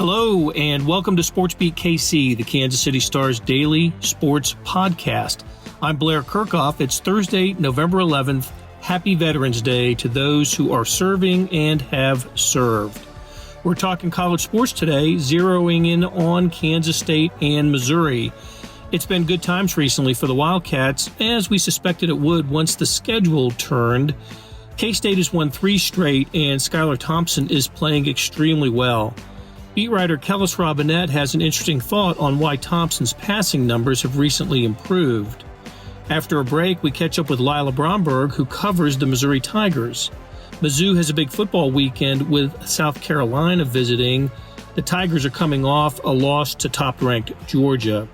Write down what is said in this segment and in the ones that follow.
Hello, and welcome to SportsBeat KC, the Kansas City Star's daily sports podcast. I'm Blair Kirchhoff. It's Thursday, November 11th. Happy Veterans Day to those who are serving and have served. We're talking college sports today, zeroing in on Kansas State and Missouri. It's been good times recently for the Wildcats, as we suspected it would once the schedule turned. K-State has won 3 straight, and Skylar Thompson is playing extremely well. Beat writer Kellis Robinett has an interesting thought on why Thompson's passing numbers have recently improved. After a break, we catch up with Lila Bromberg, who covers the Missouri Tigers. Mizzou has a big football weekend with South Carolina visiting. The Tigers are coming off a loss to top-ranked Georgia.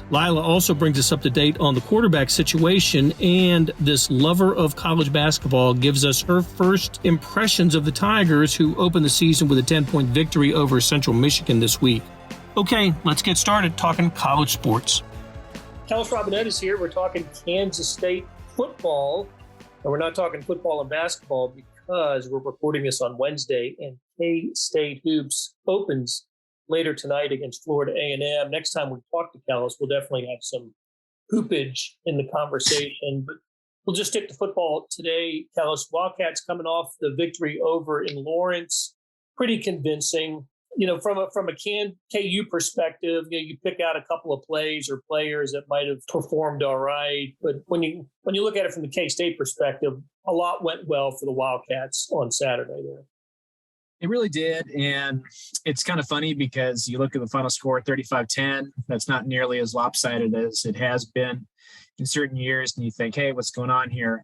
Lila also brings us up to date on the quarterback situation, and this lover of college basketball gives us her first impressions of the Tigers, who opened the season with a 10-point victory over Central Michigan this week. Okay, let's get started talking college sports. Kellis Robinett is here. We're talking Kansas State football, and we're not talking football and basketball because we're recording this on Wednesday, and K-State Hoops opens later tonight against Florida A&M. Next time we talk to Kellis, we'll definitely have some hoopage in the conversation, but we'll just stick to football today. Kellis, Wildcats coming off the victory over in Lawrence, pretty convincing. You know, from a KU perspective, you pick out a couple of plays or players that might have performed all right, but when you look at it from the K-State perspective, a lot went well for the Wildcats on Saturday there. It really did, and it's kind of funny because you look at the final score, 35-10. That's not nearly as lopsided as it has been in certain years, and you think, hey, what's going on here?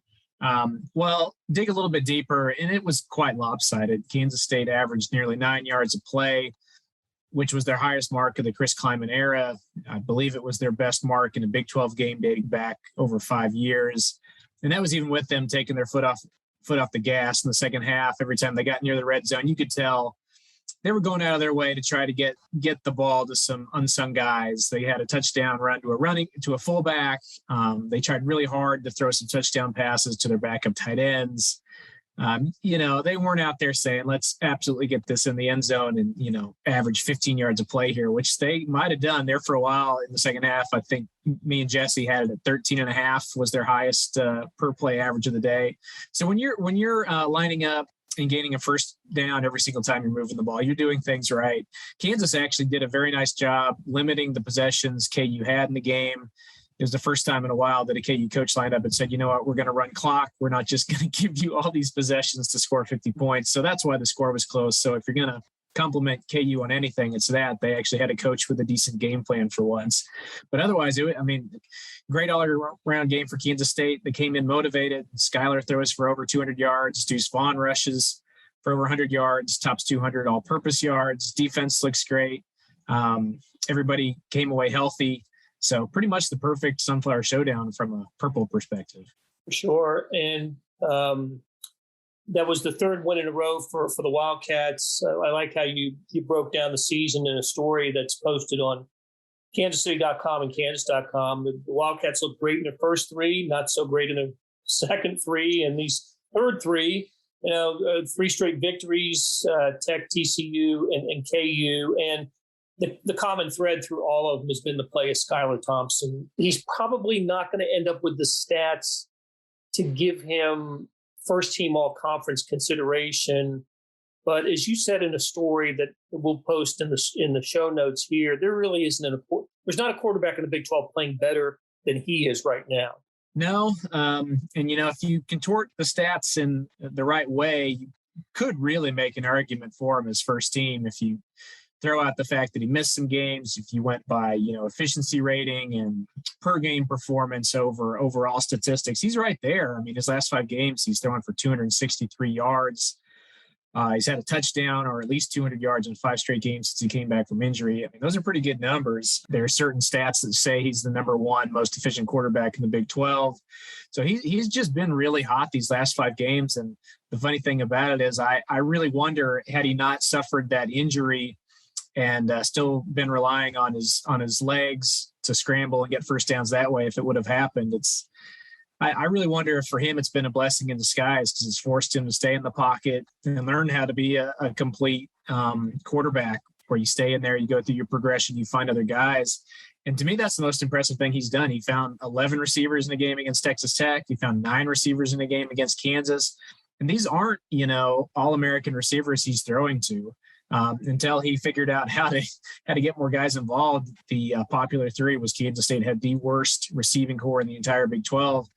Well, dig a little bit deeper, and it was quite lopsided. Kansas State averaged nearly 9 yards a play, which was their highest mark of the Chris Kleiman era. I believe it was their best mark in a Big 12 game dating back over 5 years, and that was even with them taking their foot off the gas in the second half. Every time they got near the red zone, you could tell they were going out of their way to try to get the ball to some unsung guys. They had a touchdown run to a fullback. They tried really hard to throw some touchdown passes to their backup tight ends. They weren't out there saying, let's absolutely get this in the end zone and, average 15 yards of play here, which they might have done there for a while in the second half. I think me and Jesse had it at 13.5 was their highest per play average of the day. So when you're lining up and gaining a first down every single time you're moving the ball, you're doing things right. Kansas actually did a very nice job limiting the possessions KU had in the game. It was the first time in a while that a KU coach lined up and said, you know what, we're going to run clock. We're not just going to give you all these possessions to score 50 points. So that's why the score was close. So if you're going to compliment KU on anything, it's that they actually had a coach with a decent game plan for once. But otherwise, great all-around game for Kansas State. They came in motivated. Skylar throws for over 200 yards. Deuce Vaughn rushes for over 100 yards, tops 200 all-purpose yards. Defense looks great. Everybody came away healthy. So pretty much the perfect Sunflower Showdown from a purple perspective. For sure. And that was the third win in a row for the Wildcats. I like how you broke down the season in a story that's posted on kansascity.com and kansas.com. The Wildcats looked great in their first 3, not so great in their second 3, and these third 3, 3 straight victories, Tech, TCU, and KU. And the common thread through all of them has been the play of Skylar Thompson. He's probably not going to end up with the stats to give him first-team all-conference consideration. But as you said in a story that we'll post in the show notes here, there really isn't there's not a quarterback in the Big 12 playing better than he is right now. No, if you contort the stats in the right way, you could really make an argument for him as first team if you throw out the fact that he missed some games, if you went by, efficiency rating and per game performance over overall statistics, he's right there. His last 5 games, he's throwing for 263 yards. He's had a touchdown or at least 200 yards in 5 straight games since he came back from injury. Those are pretty good numbers. There are certain stats that say he's the number 1 most efficient quarterback in the Big 12. So he's just been really hot these last 5 games. And the funny thing about it is I really wonder, had he not suffered that injury and still been relying on his legs to scramble and get first downs that way, if it would have happened. I really wonder if for him it's been a blessing in disguise because it's forced him to stay in the pocket and learn how to be a complete quarterback where you stay in there, you go through your progression, you find other guys. And to me, that's the most impressive thing he's done. He found 11 receivers in a game against Texas Tech. He found 9 receivers in a game against Kansas. And these aren't, all-American receivers he's throwing to. Until he figured out how to get more guys involved. The popular theory was Kansas State had the worst receiving core in the entire Big 12.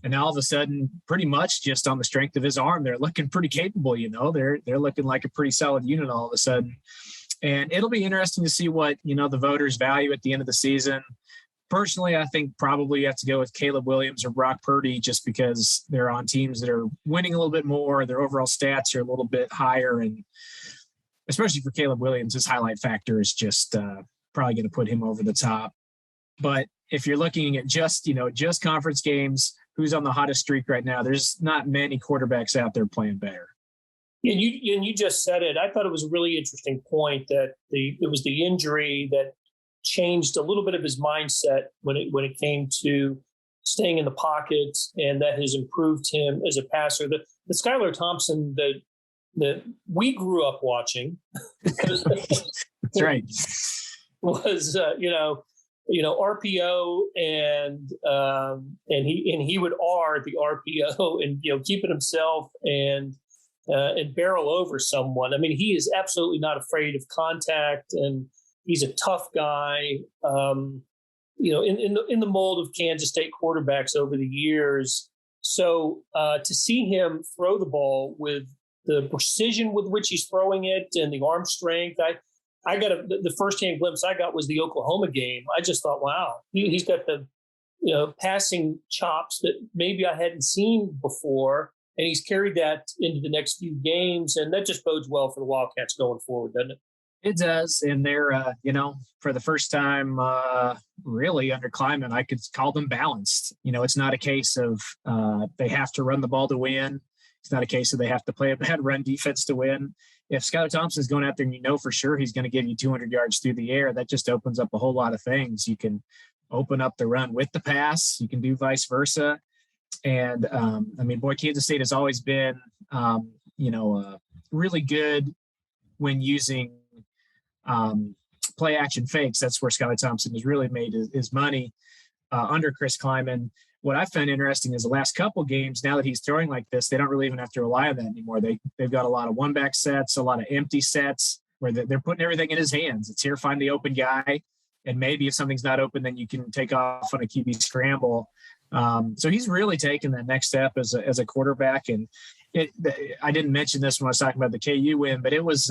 And now all of a sudden, pretty much just on the strength of his arm, they're looking pretty capable, They're looking like a pretty solid unit all of a sudden. And it'll be interesting to see what, the voters value at the end of the season. Personally, I think probably you have to go with Caleb Williams or Brock Purdy just because they're on teams that are winning a little bit more. Their overall stats are a little bit higher. And especially for Caleb Williams, his highlight factor is just probably going to put him over the top. But if you're looking at just conference games, who's on the hottest streak right now, there's not many quarterbacks out there playing better. And you just said it. I thought it was a really interesting point that it was the injury that changed a little bit of his mindset when it came to staying in the pocket, and that has improved him as a passer. The Skylar Thompson that we grew up watching, that's right, was RPO and he would R the RPO and keep it himself and barrel over someone. I mean, he is absolutely not afraid of contact, and he's a tough guy. In the mold of Kansas State quarterbacks over the years. So to see him throw the ball with the precision with which he's throwing it and the arm strength, I got the firsthand glimpse I got was the Oklahoma game. I just thought, wow, he's got the passing chops that maybe I hadn't seen before. And he's carried that into the next few games, and that just bodes well for the Wildcats going forward, doesn't it? It does, and they're, for the first time, really under Kleiman, I could call them balanced. It's not a case of they have to run the ball to win. It's not a case of they have to play a bad run defense to win. If Skylar Thompson's going out there and for sure he's going to give you 200 yards through the air, that just opens up a whole lot of things. You can open up the run with the pass. You can do vice versa. And, Kansas State has always been, really good when using play action fakes. That's where Skylar Thompson has really made his money under Chris Kleiman. What I found interesting is the last couple games, now that he's throwing like this, they don't really even have to rely on that anymore. They've got a lot of one-back sets, a lot of empty sets where they're putting everything in his hands. It's here, find the open guy. And maybe if something's not open, then you can take off on a QB scramble. So he's really taken that next step as a quarterback. And I didn't mention this when I was talking about the KU win, but it was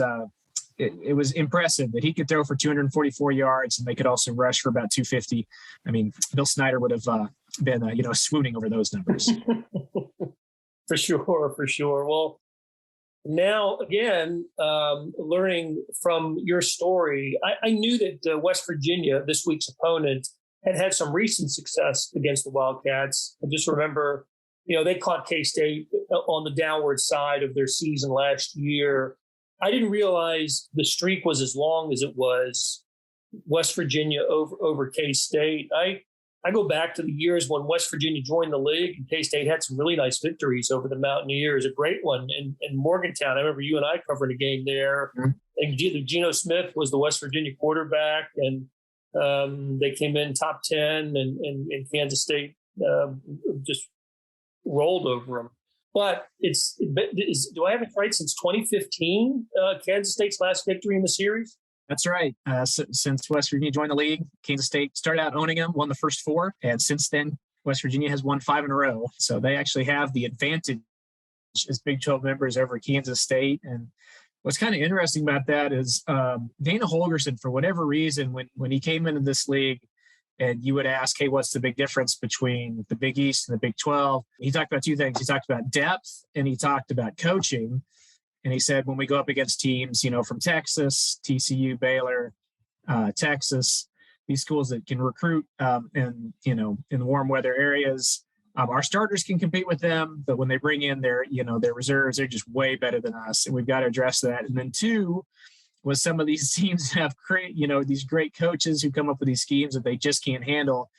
impressive that he could throw for 244 yards and they could also rush for about 250. I mean, Bill Snyder would have been, swooning over those numbers. For sure. Well, now again, learning from your story, I knew that West Virginia, this week's opponent, had some recent success against the Wildcats. I just remember, they caught K-State on the downward side of their season last year. I didn't realize the streak was as long as it was. West Virginia over K-State. I go back to the years when West Virginia joined the league and K-State had some really nice victories over the Mountaineers. A great one in Morgantown. I remember you and I covering a game there. Mm-hmm. And Geno Smith was the West Virginia quarterback, and they came in top 10, and Kansas State just rolled over them. But do I have it right? Since 2015, Kansas State's last victory in the series? That's right. Since West Virginia joined the league, Kansas State started out owning them, won the first 4. And since then, West Virginia has won 5 in a row. So they actually have the advantage as Big 12 members over Kansas State. And what's kind of interesting about that is Dana Holgorsen, for whatever reason, when he came into this league, and you would ask, hey, what's the big difference between the Big East and the Big 12? He talked about 2 things. He talked about depth and he talked about coaching. And he said, when we go up against teams, from Texas, TCU, Baylor, Texas, these schools that can recruit in the warm weather areas, our starters can compete with them. But when they bring in their reserves, they're just way better than us. And we've got to address that. And then 2, was some of these teams have these great coaches who come up with these schemes that they just can't handle.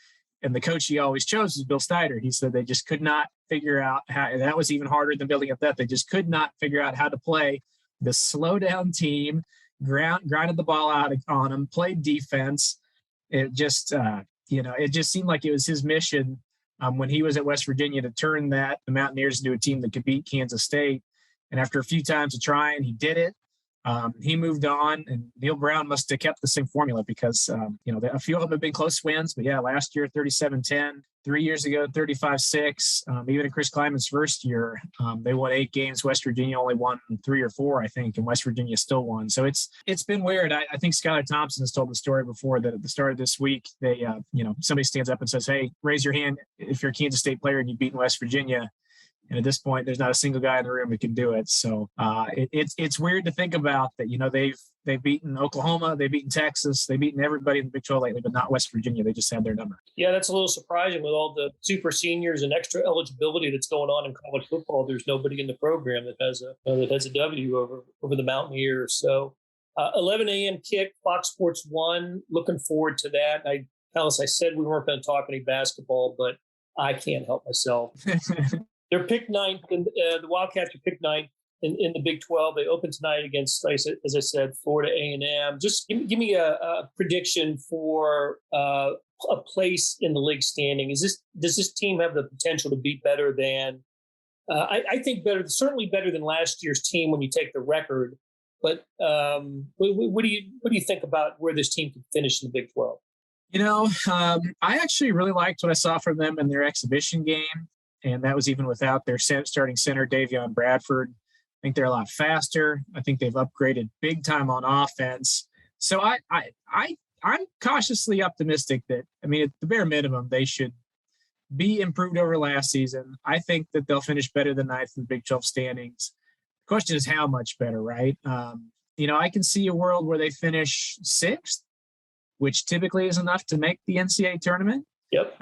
And the coach he always chose was Bill Snyder. He said they just could not figure out how, and that was even harder than building up that. They just could not figure out how to play the slow down team, grinded the ball out on him, played defense. It just, it just seemed like it was his mission when he was at West Virginia to turn the Mountaineers into a team that could beat Kansas State. And after a few times of trying, he did it. He moved on, and Neil Brown must have kept the same formula because, a few of them have been close wins. But, yeah, last year, 37-10. 3 years ago, 35-6. Even in Chris Kleiman's first year, they won 8 games. West Virginia only won 3 or 4, I think, and West Virginia still won. So it's been weird. I think Skylar Thompson has told the story before that at the start of this week, they, somebody stands up and says, hey, raise your hand if you're a Kansas State player and you've beaten West Virginia. And at this point, there's not a single guy in the room who can do it. So it's weird to think about that. They've beaten Oklahoma, they've beaten Texas, they've beaten everybody in the Big 12 lately, but not West Virginia. They just had their number. Yeah, that's a little surprising with all the super seniors and extra eligibility that's going on in college football. There's nobody in the program that has a W over the Mountaineers. So 11 a.m. kick, Fox Sports 1. Looking forward to that. Kellis, I said we weren't going to talk any basketball, but I can't help myself. They're picked 9th, and the Wildcats are picked 9th in the Big 12. They open tonight against, as I said, Florida A&M. Just give me a prediction for a place in the league standing. Does this team have the potential to be better than? I think certainly better than last year's team when you take the record. But what do you think about where this team could finish in the Big 12? I actually really liked what I saw from them in their exhibition game. And that was even without their starting center, Davion Bradford. I think they're a lot faster. I think they've upgraded big time on offense. So I'm cautiously optimistic that, at the bare minimum, they should be improved over last season. I think that they'll finish better than 9th in the Big 12 standings. The question is how much better, right? I can see a world where they finish 6th, which typically is enough to make the NCAA tournament. Yep.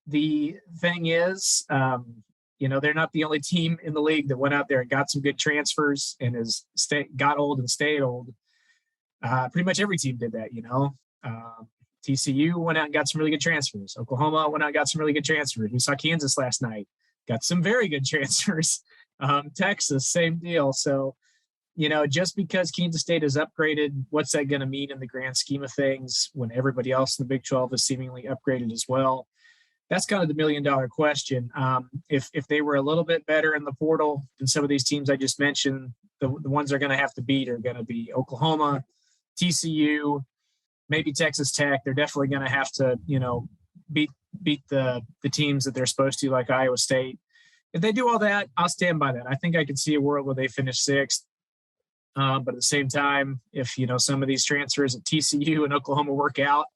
The thing is, they're not the only team in the league that went out there and got some good transfers and got old and stayed old. Pretty much every team did that, TCU went out and got some really good transfers. Oklahoma went out and got some really good transfers. We saw Kansas last night, got some very good transfers. Texas, same deal. So, just because Kansas State has upgraded, what's that going to mean in the grand scheme of things when everybody else in the Big 12 is seemingly upgraded as well? That's kind of the $1 million question. If they were a little bit better in the portal than some of these teams I just mentioned, the ones they're going to have to beat are going to be Oklahoma, TCU, maybe Texas Tech. They're definitely going to have to, beat the teams that they're supposed to, like Iowa State. If they do all that, I'll stand by that. I think I could see a world where they finish 6th. But at the same time, if, some of these transfers at TCU and Oklahoma work out,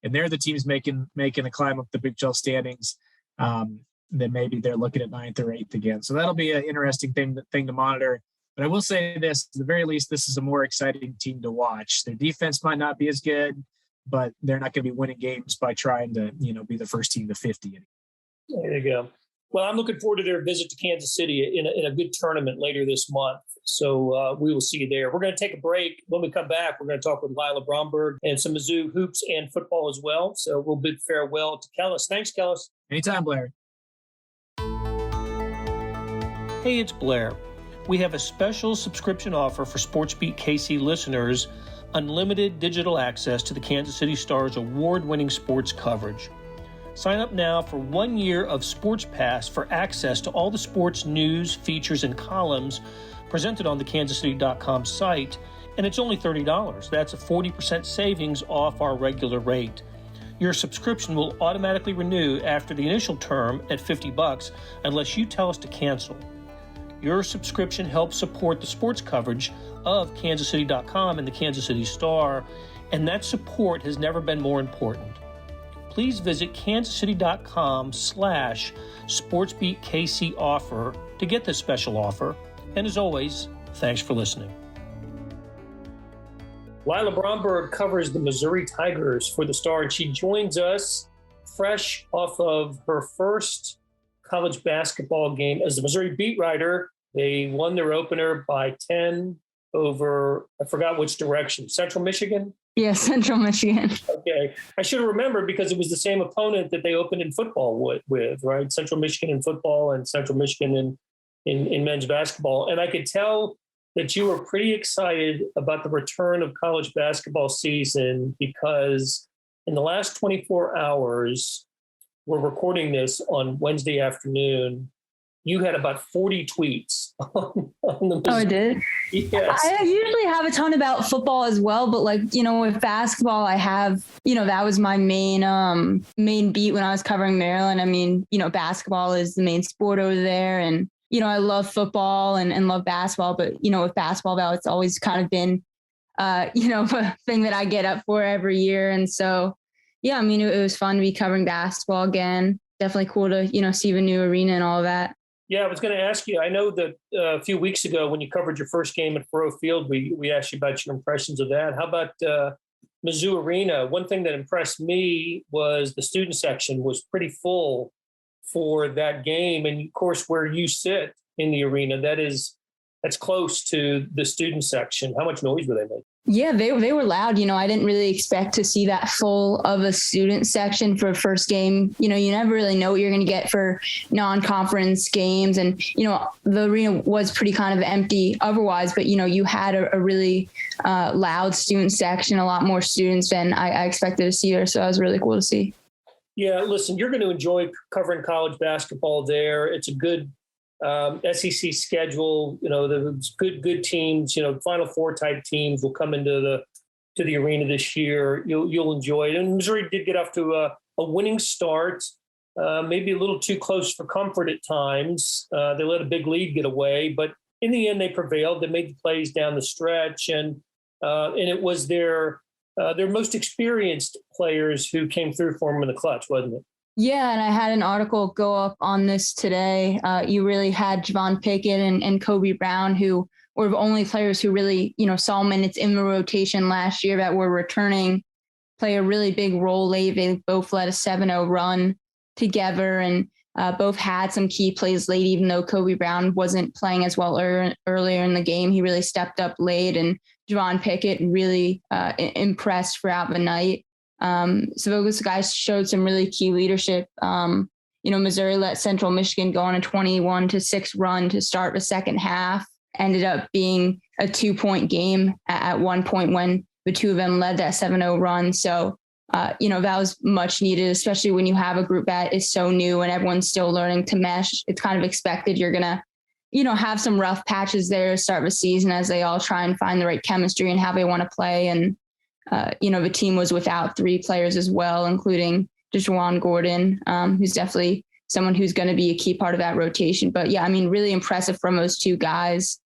and they're the teams making a climb up the Big 12 standings, then maybe they're looking at 9th or 8th again. So that'll be an interesting thing to monitor. But I will say this, at the very least, this is a more exciting team to watch. Their defense might not be as good, but they're not going to be winning games by trying to, be the first team to 50. There you go. Well, I'm looking forward to their visit to Kansas City in a good tournament later this month. So we will see you there. We're going to take a break. When we come back, we're going to talk with Lila Bromberg and some Mizzou hoops and football as well. So we'll bid farewell to Kellis. Thanks, Kellis. Anytime, Blair. Hey, it's Blair. We have a special subscription offer for SportsBeat KC listeners, unlimited digital access to the Kansas City Star's award-winning sports coverage. Sign up now for 1 year of Sports Pass for access to all the sports news, features, and columns presented on the kansascity.com site, and it's only $30. That's a 40% savings off our regular rate. Your subscription will automatically renew after the initial term at $50 unless you tell us to cancel. Your subscription helps support the sports coverage of kansascity.com and the Kansas City Star, and that support has never been more important. Please visit kansascity.com/SportsBeatKC offer to get this special offer. And as always, thanks for listening. Lila Bromberg covers the Missouri Tigers for the Star, and she joins us fresh off of her first college basketball game as the Missouri beat writer. They won their opener by 10 over, I forgot which direction, Central Michigan? Yeah, Central Michigan. Okay. I should have remembered because it was the same opponent that they opened in football with, right? Central Michigan in football and Central Michigan in men's basketball. And I could tell that you were pretty excited about the return of college basketball season because in the last 24 hours, we're recording this on Wednesday afternoon, you had about 40 tweets on the Oh, I did? Yes. I usually have a ton about football as well, but with basketball, I have, that was my main beat when I was covering Maryland. I mean, basketball is the main sport over there. And, I love football and love basketball, but, with basketball, it's always kind of been, a thing that I get up for every year. And so, yeah, I mean, it was fun to be covering basketball again. Definitely cool to, see the new arena and all of that. Yeah, I was going to ask you, I know that a few weeks ago when you covered your first game at Faroe Field, we asked you about your impressions of that. How about Mizzou Arena? One thing that impressed me was the student section was pretty full for that game. And of course, where you sit in the arena, that's close to the student section. How much noise were they making? Yeah, they were loud. I didn't really expect to see that full of a student section for a first game. You never really know what you're going to get for non-conference games. And, the arena was pretty kind of empty otherwise, but, you had a really loud student section, a lot more students than I expected to see there. So that was really cool to see. Yeah, listen, you're going to enjoy covering college basketball there. It's a good SEC schedule, the good teams, Final Four type teams will come into the arena this year. You'll enjoy it. And Missouri did get off to a winning start, maybe a little too close for comfort at times. They let a big lead get away, but in the end they prevailed. They made the plays down the stretch, and it was their most experienced players who came through for them in the clutch, wasn't it? Yeah, and I had an article go up on this today. You really had Javon Pickett and Kobe Brown, who were the only players who really, saw minutes in the rotation last year that were returning, play a really big role late. They both led a 7-0 run together and both had some key plays late, even though Kobe Brown wasn't playing as well earlier in the game. He really stepped up late, and Javon Pickett really impressed throughout the night. So those guys showed some really key leadership. Missouri let Central Michigan go on a 21-6 run to start the second half. Ended up being a 2-point game at one point when the two of them led that 7-0 run. So, that was much needed, especially when you have a group that is so new and everyone's still learning to mesh. It's kind of expected you're going to, have some rough patches there to start the season as they all try and find the right chemistry and how they want to play. And the team was without 3 players as well, including Deshaun Gordon, who's definitely someone who's going to be a key part of that rotation. But yeah, I mean, really impressive from those two guys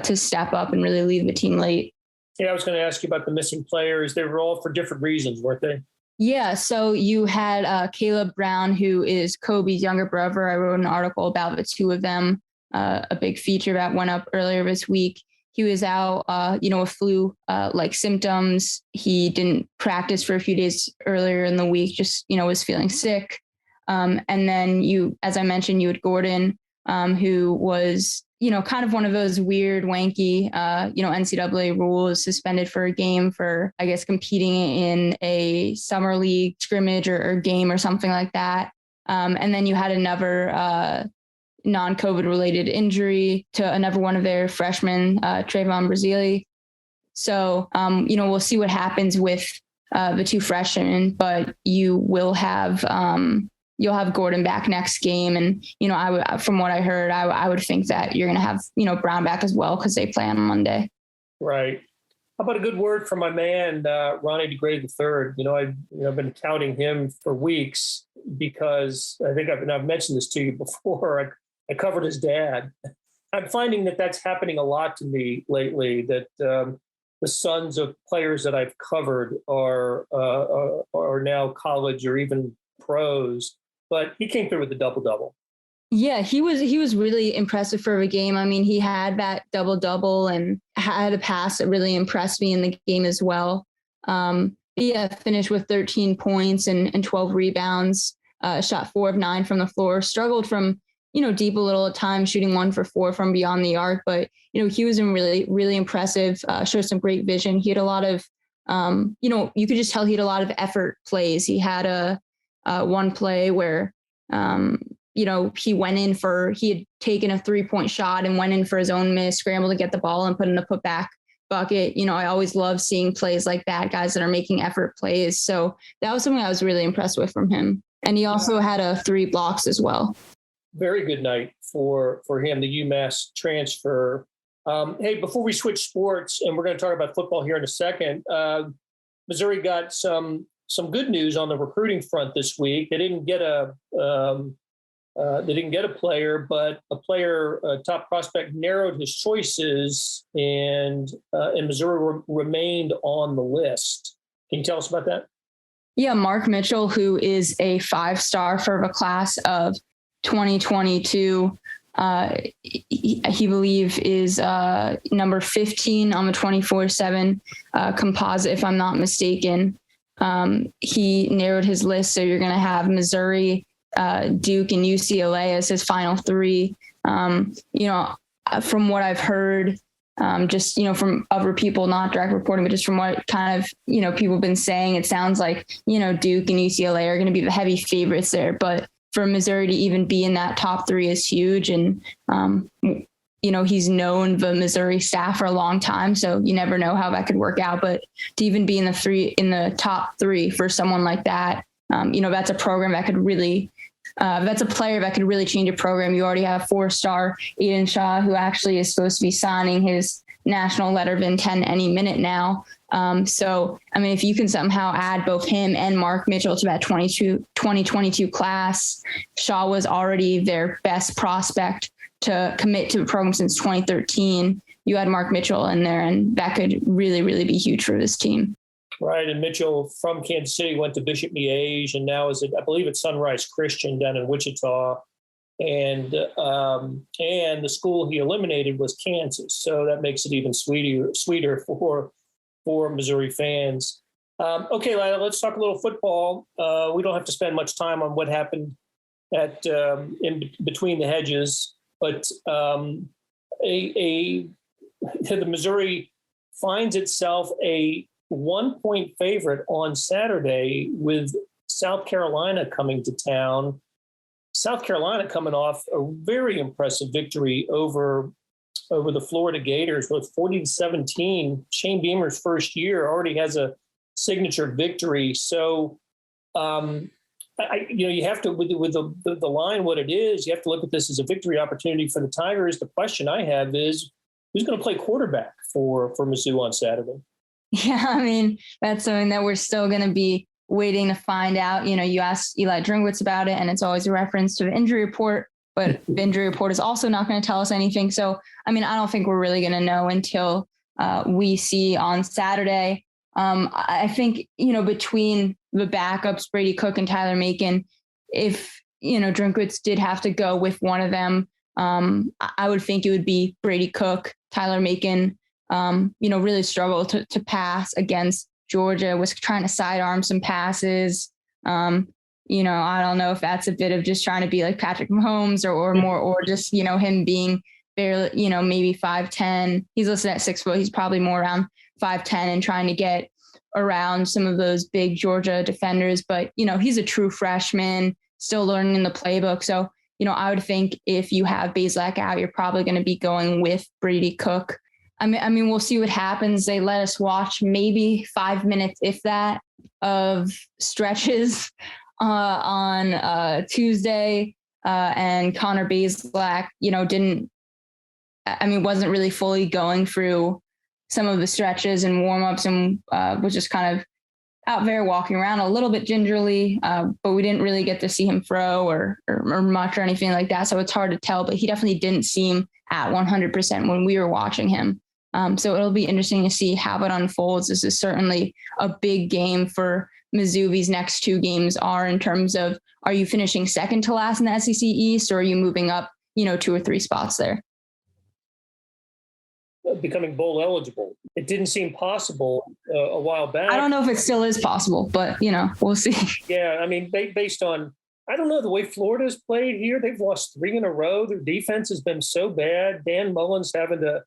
to step up and really lead the team late. Yeah, I was going to ask you about the missing players. They were all for different reasons, weren't they? Yeah, so you had Caleb Brown, who is Kobe's younger brother. I wrote an article about the two of them, a big feature that went up earlier this week. He was out, with flu-like symptoms. He didn't practice for a few days earlier in the week, just, was feeling sick. And then as I mentioned, you had Gordon, who was, kind of one of those weird, wanky, NCAA rules, suspended for a game for, I guess, competing in a summer league scrimmage or game or something like that. And then you had another non-COVID related injury to another one of their freshmen, Trayvon Brazili. So, we'll see what happens with the two freshmen, but you will have, you'll have Gordon back next game. And, from what I heard, I would think that you're going to have, Brown back as well, because they play on Monday. Right. How about a good word from my man, Ronnie DeGray III? I've been touting him for weeks because I think I've mentioned this to you before. I covered his dad. I'm finding that that's happening a lot to me lately, that the sons of players that I've covered are now college or even pros, but he came through with a double-double. Yeah, he was really impressive for the game. I mean, he had that double-double and had a pass that really impressed me in the game as well. Finished with 13 points and 12 rebounds, shot 4 of 9 from the floor, struggled from deep a little at times, shooting 1 for 4 from beyond the arc. But, he was really, really impressive, showed some great vision. He had a lot of, you could just tell he had a lot of effort plays. He had one play where he had taken a 3-point shot and went in for his own miss, scrambled to get the ball and put in a putback bucket. I always love seeing plays like that, guys that are making effort plays. So that was something I was really impressed with from him. And he also had 3 blocks as well. Very good night for him, the UMass transfer. Hey, before we switch sports, and we're going to talk about football here in a second, Missouri got some good news on the recruiting front this week. They didn't get a player, but a top prospect narrowed his choices, and Missouri remained on the list. Can you tell us about that? Yeah, Mark Mitchell, who is a 5-star for the class of 2022. He believe is number 15 on the 24/7 composite, if I'm not mistaken. He narrowed his list, so you're going to have Missouri, Duke, and UCLA as his final 3. From what I've heard, from other people, not direct reporting, but just from what kind of, people have been saying, it sounds like, Duke and UCLA are going to be the heavy favorites there. But for Missouri to even be in that top 3 is huge. And, he's known the Missouri staff for a long time, so you never know how that could work out. But to even be in the top 3 for someone like that, that's a program that could really, that's a player that could really change a program. You already have 4-star Aiden Shaw, who actually is supposed to be signing his national letter of intent any minute now. If you can somehow add both him and Mark Mitchell to that 2022 class, Shaw was already their best prospect to commit to the program since 2013. You had Mark Mitchell in there, and that could really, really be huge for this team. Right. And Mitchell from Kansas City went to Bishop Miege and now is I believe it's Sunrise Christian down in Wichita. And the school he eliminated was Kansas. So that makes it even sweeter for Missouri fans. Okay, Lila, let's talk a little football. We don't have to spend much time on what happened in between the hedges, but the Missouri finds itself a 1-point favorite on Saturday with South Carolina coming to town. South Carolina coming off a very impressive victory over the Florida Gators with 40-17. Shane Beamer's first year already has a signature victory. So, you have to, with the line, what it is, you have to look at this as a victory opportunity for the Tigers. The question I have is, who's going to play quarterback for Mizzou on Saturday? Yeah, that's something that we're still going to be waiting to find out. You asked Eli Drinkwitz about it, and it's always a reference to the injury report, but the injury report is also not going to tell us anything. So, I don't think we're really going to know until we see on Saturday. I think, between the backups, Brady Cook and Tyler Macon, if, Drinkwitz did have to go with one of them, I would think it would be Brady Cook. Tyler Macon, really struggled to pass against Georgia, was trying to sidearm some passes. I don't know if that's a bit of just trying to be like Patrick Mahomes or more, or just, him being barely, maybe 5'10". He's listed at 6 foot. He's probably more around 5'10" and trying to get around some of those big Georgia defenders. But, he's a true freshman, still learning the playbook. So, I would think if you have Bazelak out, you're probably going to be going with Brady Cook. We'll see what happens. They let us watch maybe 5 minutes, if that, of stretches on Tuesday. And Connor Bazelak, wasn't really fully going through some of the stretches and warm-ups, and was just kind of out there walking around a little bit gingerly, but we didn't really get to see him throw or much or anything like that. So it's hard to tell, but he definitely didn't seem at 100% when we were watching him. So it'll be interesting to see how it unfolds. This is certainly a big game for Mizzou. These next 2 games are in terms of, are you finishing second to last in the SEC East, or are you moving up, 2 or 3 spots there? Becoming bowl eligible. It didn't seem possible a while back. I don't know if it still is possible, but we'll see. Yeah, based on, I don't know, the way Florida's played here, they've lost 3 in a row. Their defense has been so bad. Dan Mullen's having to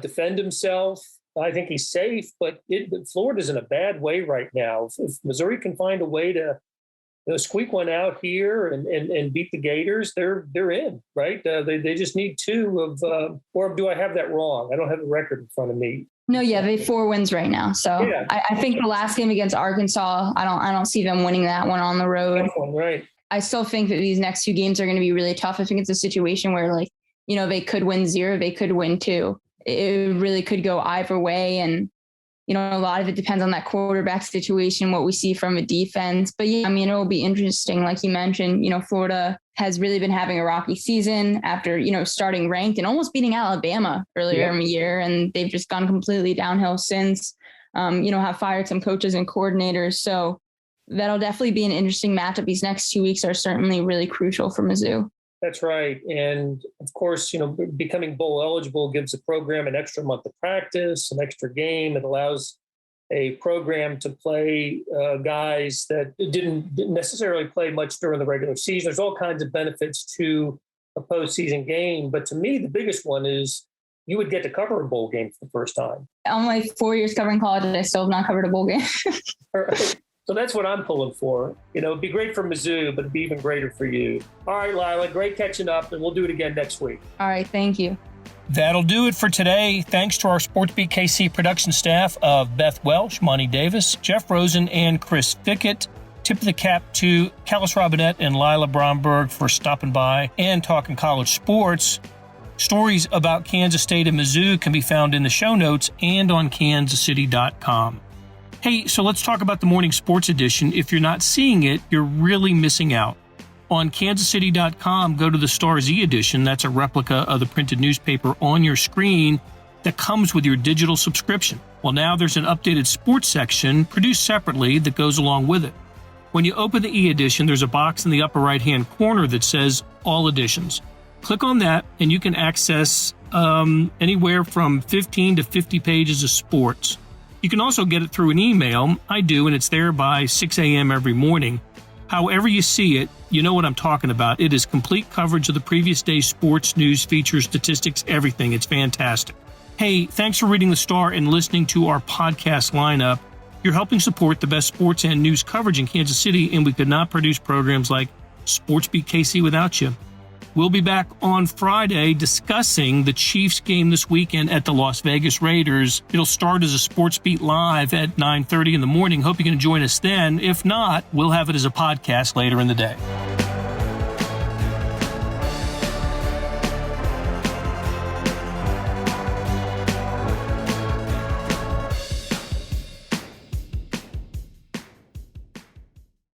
defend himself. I think he's safe, but Florida's in a bad way right now. If Missouri can find a way to squeak one out here and beat the Gators, they're in, right? They just need 2 of, or do I have that wrong? I don't have the record in front of me. No, yeah, they have 4 wins right now. So yeah. I think the last game against Arkansas, I don't see them winning that one on the road. Right. I still think that these next 2 games are going to be really tough. I think it's a situation where, like, they could win 0, they could win 2. It really could go either way. And, a lot of it depends on that quarterback situation, what we see from a defense. But yeah, it will be interesting. Like you mentioned, Florida has really been having a rocky season after, starting ranked and almost beating Alabama earlier in the year. And they've just gone completely downhill since, have fired some coaches and coordinators. So that'll definitely be an interesting matchup. These next 2 weeks are certainly really crucial for Mizzou. That's right. And of course, becoming bowl eligible gives the program an extra month of practice, an extra game. It allows a program to play guys that didn't necessarily play much during the regular season. There's all kinds of benefits to a postseason game. But to me, the biggest one is you would get to cover a bowl game for the first time. I'm like 4 years covering college and I still have not covered a bowl game. So that's what I'm pulling for. It'd be great for Mizzou, but it'd be even greater for you. All right, Lila, great catching up, and we'll do it again next week. All right, thank you. That'll do it for today. Thanks to our SportsBeat KC production staff of Beth Welsh, Monty Davis, Jeff Rosen, and Chris Fickett. Tip of the cap to Kellis, Robinett, and Lila Bromberg for stopping by and talking college sports. Stories about Kansas State and Mizzou can be found in the show notes and on kansascity.com. Hey, so let's talk about the morning sports edition. If you're not seeing it, you're really missing out. On kansascity.com, go to the Stars e-edition. That's a replica of the printed newspaper on your screen that comes with your digital subscription. Well, now there's an updated sports section produced separately that goes along with it. When you open the e-edition, there's a box in the upper right-hand corner that says All Editions. Click on that, and you can access anywhere from 15 to 50 pages of sports. You can also get it through an email. I do, and it's there by 6 a.m. every morning. However you see it, you know what I'm talking about. It is complete coverage of the previous day's sports, news, features, statistics, everything. It's fantastic. Hey, thanks for reading the Star and listening to our podcast lineup. You're helping support the best sports and news coverage in Kansas City, and we could not produce programs like SportsBeat KC without you. We'll be back on Friday discussing the Chiefs game this weekend at the Las Vegas Raiders. It'll start as a SportsBeat Live at 9:30 in the morning. Hope you can join us then. If not, we'll have it as a podcast later in the day.